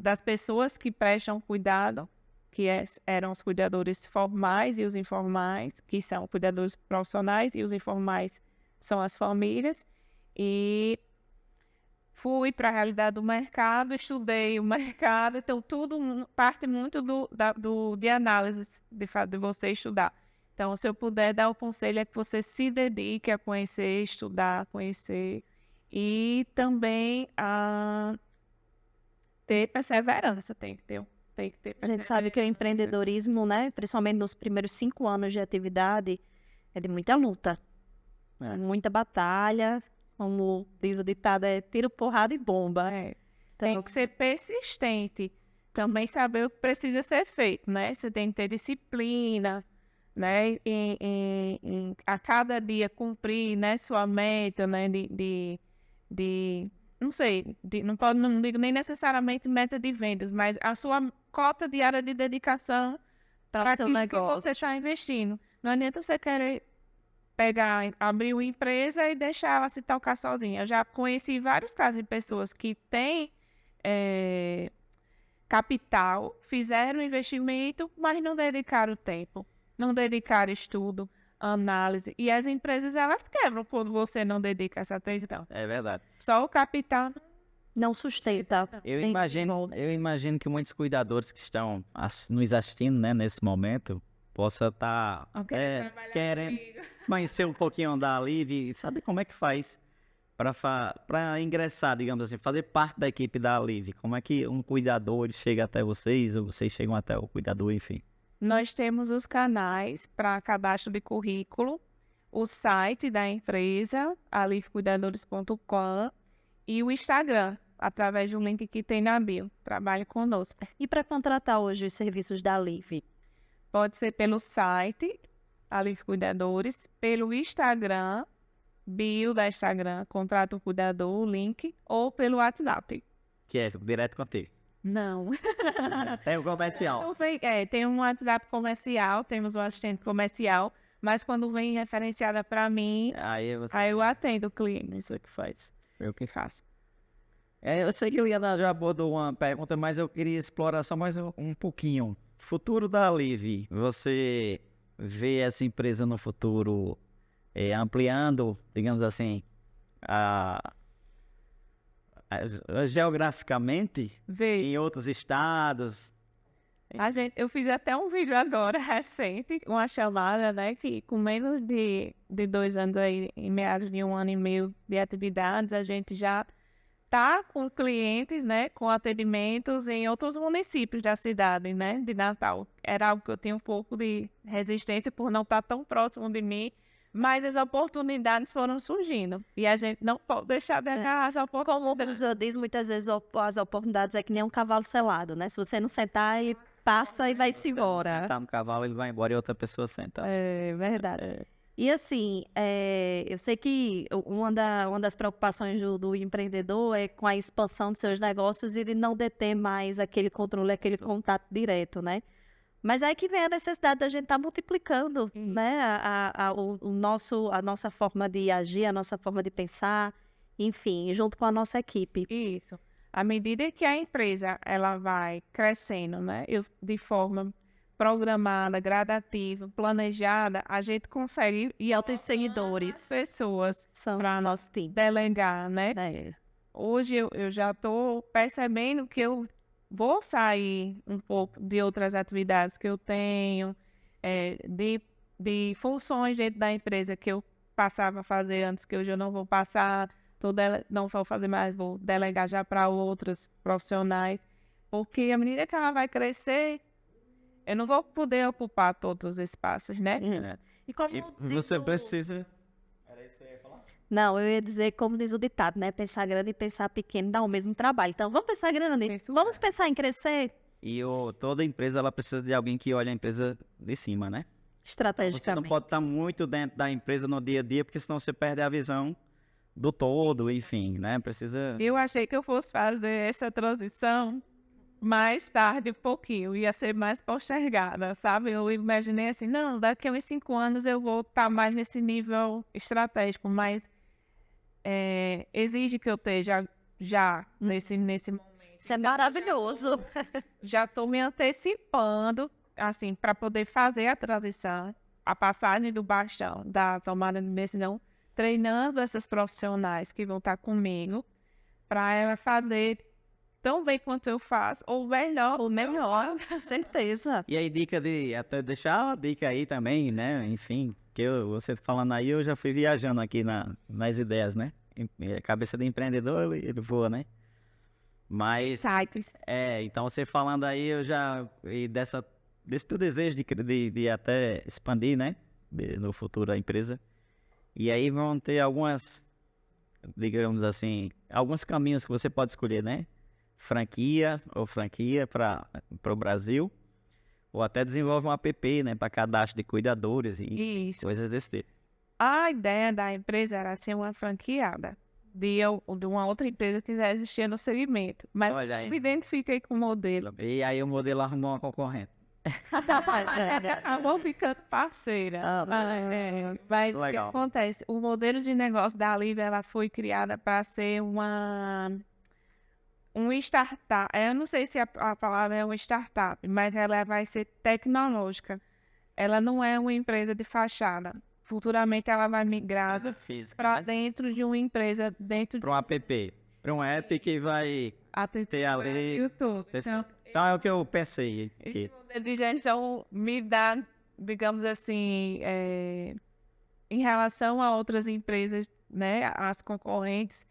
das pessoas que prestam cuidado, que eram os cuidadores formais e os informais, que são cuidadores profissionais, e os informais são as famílias, e fui para a realidade do mercado, estudei o mercado, então tudo parte muito de análise, de você estudar. Então, se eu puder dar o conselho, é que você se dedique a conhecer, estudar, conhecer, e também a ter perseverança, tem que ter A gente sabe que o empreendedorismo, né, principalmente nos primeiros 5 anos de atividade, é de muita luta, muita batalha, como diz o ditado, é tiro, porrada e bomba. Então, Tem que ser persistente, também saber o que precisa ser feito, né? Você tem que ter disciplina, né? A cada dia cumprir, né, sua meta, né, não sei, não digo nem necessariamente meta de vendas, mas a sua cota diária de dedicação para seu aquilo que negócio. você está investindo. Não adianta você querer abrir uma empresa e deixar ela se tocar sozinha. Eu já conheci vários casos de pessoas que têm capital, fizeram investimento, mas não dedicaram tempo, não dedicaram estudo, análise. E as empresas, elas quebram quando você não dedica essa atenção. É verdade. Só o capital não sustenta. Eu nem imagino, desenvolve. eu imagino que muitos cuidadores que estão nos assistindo, né, nesse momento, possa estar querendo conhecer um pouquinho da Live e saber como é que faz para ingressar, digamos assim, fazer parte da equipe da Live. Como é que um cuidador chega até vocês, ou vocês chegam até o cuidador, enfim. Nós temos os canais para cadastro de currículo, o site da empresa, alivecuidadores.com, e o Instagram, através de um link que tem na bio. Trabalhe conosco. E para contratar hoje os serviços da Live? Pode ser pelo site Alívio Cuidadores, pelo Instagram, bio da Instagram, Contrato o Cuidador, o link, ou pelo WhatsApp. Que é direto contigo. Não. Tem o comercial. Tem um WhatsApp comercial, temos um assistente comercial, mas quando vem referenciada para mim, Aí você... aí eu atendo o cliente. Isso que faz. Eu que faço. Eu sei que Eliana já abordou uma pergunta, mas eu queria explorar só mais um pouquinho. Futuro da Live, você vê essa empresa no futuro ampliando, digamos assim, geograficamente Veja. em outros estados? Eu fiz até um vídeo agora, recente, uma chamada, né, que com menos de 2 anos aí, em meados de 1 ano e meio de atividades, a gente já tá com clientes, né, com atendimentos em outros municípios da cidade, né, de Natal. Era algo que eu tinha um pouco de resistência por não estar tão próximo de mim, mas as oportunidades foram surgindo. E a gente não pode deixar de agarrar as Como o oportunidades. professor diz, muitas vezes as oportunidades é que nem um cavalo selado, né? Se você não sentar, ele passa e vai-se embora. Sentar no cavalo, ele vai embora e outra pessoa senta. É verdade. E assim, eu sei que uma das preocupações do empreendedor é com a expansão dos seus negócios e de não deter mais aquele controle, aquele contato direto, né? Mas aí que vem a necessidade da gente estar multiplicando, né? A nossa forma de agir, a nossa forma de pensar, enfim, junto com a nossa equipe. Isso. À medida que a empresa ela vai crescendo, né, de forma programada, gradativa, planejada, a gente consegue E outros seguidores pessoas são para nosso time. delegar, né? É. Hoje eu já estou percebendo que eu vou sair um pouco de outras atividades que eu tenho, de funções dentro da empresa que eu passava a fazer antes, que hoje eu não vou passar, não vou fazer mais, vou delegar já para outros profissionais, porque à medida que ela vai crescer, eu não vou poder ocupar todos os espaços, né? E como E diz você o- precisa... Era isso que você ia falar? Não, eu ia dizer, como diz o ditado, né? Pensar grande e pensar pequeno dá o mesmo trabalho. Então, vamos pensar grande. Isso. Vamos pensar em crescer E toda empresa ela precisa de alguém que olhe a empresa de cima, né? Você não estrategicamente. pode estar muito dentro da empresa no dia a dia, porque senão você perde a visão do todo, enfim, né? Precisa... Eu achei que eu fosse fazer essa transição mais tarde, um pouquinho, ia ser mais postergada, sabe? Eu imaginei assim, não, daqui a uns 5 anos eu vou estar mais nesse nível estratégico, mas exige que eu esteja já nesse momento. Isso é maravilhoso. Já estou me antecipando, assim, para poder fazer a transição, a passagem do bastão, da tomada de decisão, treinando essas profissionais que vão estar comigo, para ela fazer tão bem quanto eu faço, ou melhor, Com certeza. E aí, até deixar uma dica aí também, né? Enfim, que você falando aí, eu já fui viajando aqui nas ideias, né? Cabeça de empreendedor, ele voa, né? Mas, sites. então você falando aí, eu já, desse teu desejo de até expandir, né? No futuro a empresa. E aí vão ter algumas, digamos assim, alguns caminhos que você pode escolher, né? Franquia para o Brasil, ou até desenvolve um app, né, para cadastro de cuidadores e Isso. coisas desse tipo. A ideia da empresa era ser uma franqueada de uma outra empresa que já existia no segmento. Mas Olha aí. eu me identifiquei com o modelo. E aí o modelo arrumou uma concorrente. Acabou ficando parceira. Mas o que Legal. acontece? O modelo de negócio da Live, ela foi criada para ser um startup. Eu não sei se a palavra é uma startup, mas ela vai ser tecnológica. Ela não é uma empresa de fachada. Futuramente ela vai migrar para dentro de uma empresa, dentro de Para um app, para um app que vai ter ali... YouTube. Então é o que eu pensei Esse aqui. modelo de gestão me dá, digamos assim, em relação a outras empresas, né, as concorrentes,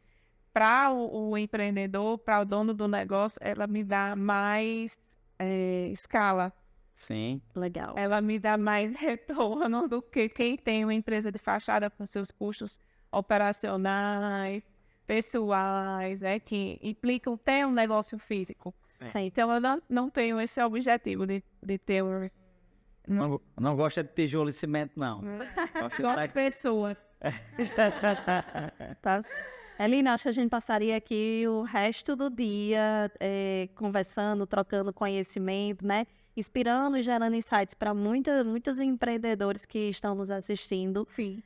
para o empreendedor, para o dono do negócio, ela me dá mais escala. Sim. Legal. Ela me dá mais retorno do que quem tem uma empresa de fachada com seus custos operacionais, pessoais, né, que implicam ter um negócio físico. Sim. Então, eu não tenho esse objetivo de ter Não gosta de tijolo e cimento, não. Gosto de pessoas. Tá? Eline, acho que a gente passaria aqui o resto do dia conversando, trocando conhecimento, né? Inspirando e gerando insights para muitos empreendedores que estão nos assistindo Sim.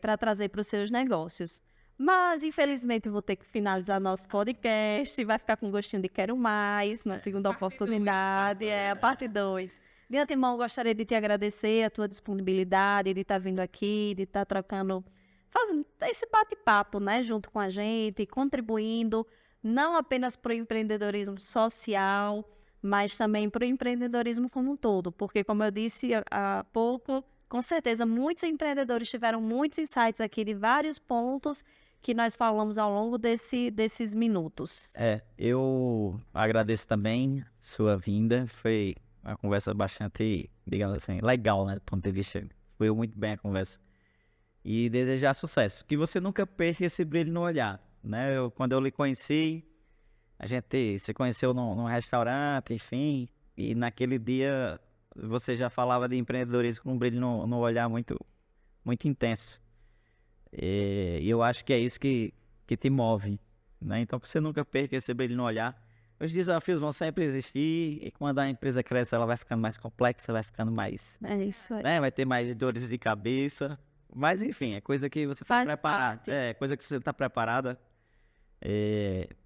para trazer para os seus negócios. Mas, infelizmente, vou ter que finalizar nosso podcast. Vai ficar com gostinho de quero mais, na segunda oportunidade, a parte 2. De antemão, gostaria de te agradecer a tua disponibilidade, de estar vindo aqui, de estar trocando, fazendo esse bate-papo, né, junto com a gente, contribuindo não apenas para o empreendedorismo social, mas também para o empreendedorismo como um todo. Porque, como eu disse há pouco, com certeza, muitos empreendedores tiveram muitos insights aqui de vários pontos que nós falamos ao longo desses minutos. Eu agradeço também sua vinda. Foi uma conversa bastante, digamos assim, legal, né? Do ponto de vista, foi muito bem a conversa. E desejar sucesso. Que você nunca perca esse brilho no olhar, né? Quando eu lhe conheci, a gente se conheceu num restaurante, enfim, e naquele dia você já falava de empreendedorismo com um brilho no olhar muito, muito intenso. E eu acho que é isso que te move, né? Então, que você nunca perca esse brilho no olhar. Os desafios vão sempre existir, e quando a empresa cresce, ela vai ficando mais complexa, vai ficando mais... É isso aí. né? Vai ter mais dores de cabeça, mas enfim, é coisa que você está Faz preparado. parte. É coisa que você está preparada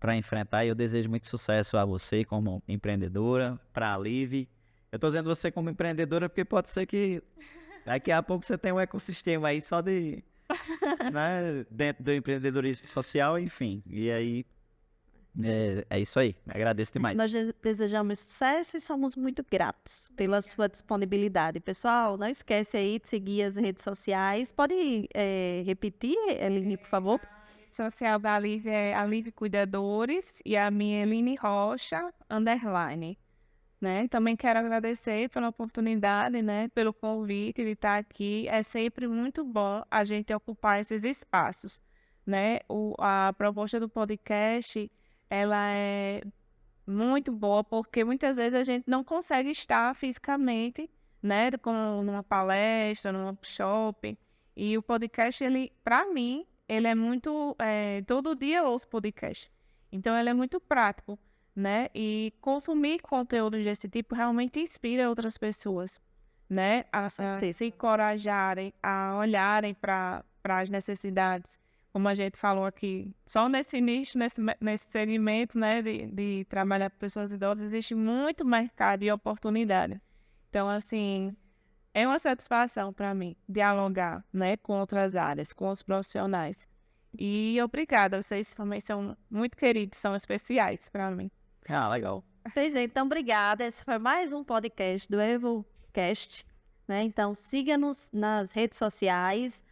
para enfrentar, e eu desejo muito sucesso a você como empreendedora, para a Live. Eu estou dizendo você como empreendedora porque pode ser que daqui a pouco você tenha um ecossistema aí só de... né, dentro do empreendedorismo social, enfim. E aí, é isso aí. Agradeço demais. Nós desejamos sucesso e somos muito gratos pela sua disponibilidade. Pessoal, não esquece aí de seguir as redes sociais. Pode repetir, Eline, por favor? Social da Alive é Alive Cuidadores e a minha Eline Rocha, _. Né? Também quero agradecer pela oportunidade, né? Pelo convite de estar aqui. É sempre muito bom a gente ocupar esses espaços, né? A proposta do podcast, ela é muito boa porque muitas vezes a gente não consegue estar fisicamente, né? Como numa palestra, num workshop. E o podcast, ele, para mim, ele é muito... todo dia eu ouço podcast. Então, ele é muito prático, né? E consumir conteúdos desse tipo realmente inspira outras pessoas, né? A se encorajarem, a olharem para as necessidades. Como a gente falou aqui, só nesse nicho, nesse segmento, né, de trabalhar com pessoas idosas, existe muito mercado e oportunidade. Então, assim, é uma satisfação para mim dialogar, né, com outras áreas, com os profissionais. E obrigada, vocês também são muito queridos, são especiais para mim. Ah, legal. Gente, então, obrigada. Esse foi mais um podcast do EvoCast, né? Então, siga-nos nas redes sociais,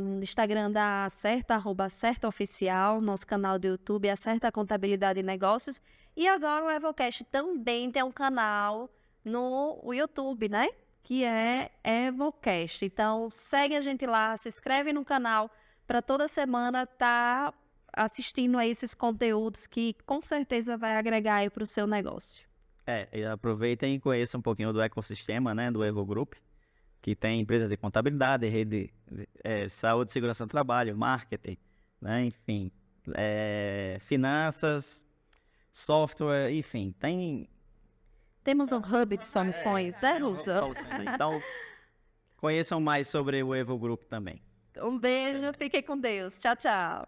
no Instagram da Acerta, @AcertaOficial, nosso canal do YouTube, Acerta Contabilidade e Negócios. E agora o EvoCast também tem um canal no YouTube, né? Que é EvoCast. Então, segue a gente lá, se inscreve no canal para toda semana estar assistindo a esses conteúdos que com certeza vai agregar aí para o seu negócio. E aproveitem e conheçam um pouquinho do ecossistema, né, do Evo Group, que tem empresa de contabilidade, rede, saúde, segurança do trabalho, marketing, né, enfim, finanças, software, enfim, Temos um hub de soluções, né, Russa? Então, conheçam mais sobre o Evo Group também. Um beijo, fiquem com Deus. Tchau, tchau.